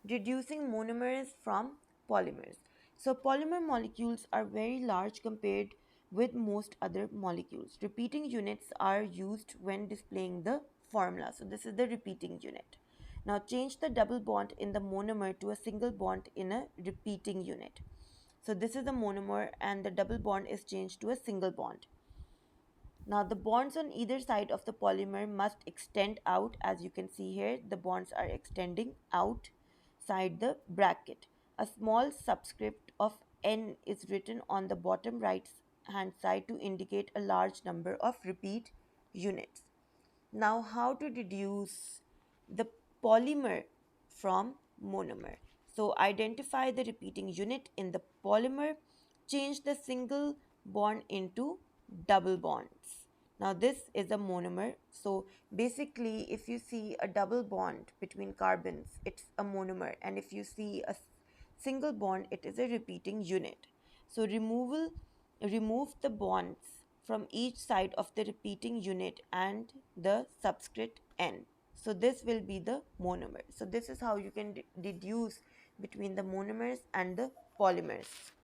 Reducing monomers from polymers. So polymer molecules are very large compared with most other molecules. Repeating units are used when displaying the formula. So this is the repeating unit. Now change the double bond in the monomer to a single bond in a repeating unit. So this is the monomer and the double bond is changed to a single bond. Now the bonds on either side of the polymer must extend out. As you can see here, the bonds are extending outside the bracket. A small subscript of N is written on the bottom right hand side to indicate a large number of repeat units. Now how to deduce the polymer from monomer? So identify the repeating unit in the polymer, change the single bond into double bonds. Now this is a monomer. So basically if you see a double bond between carbons, it's a monomer, and if you see a single bond, it is a repeating unit. So remove the bonds from each side of the repeating unit and the subscript N. So this will be the monomer. So this is how you can deduce between the monomers and the polymers.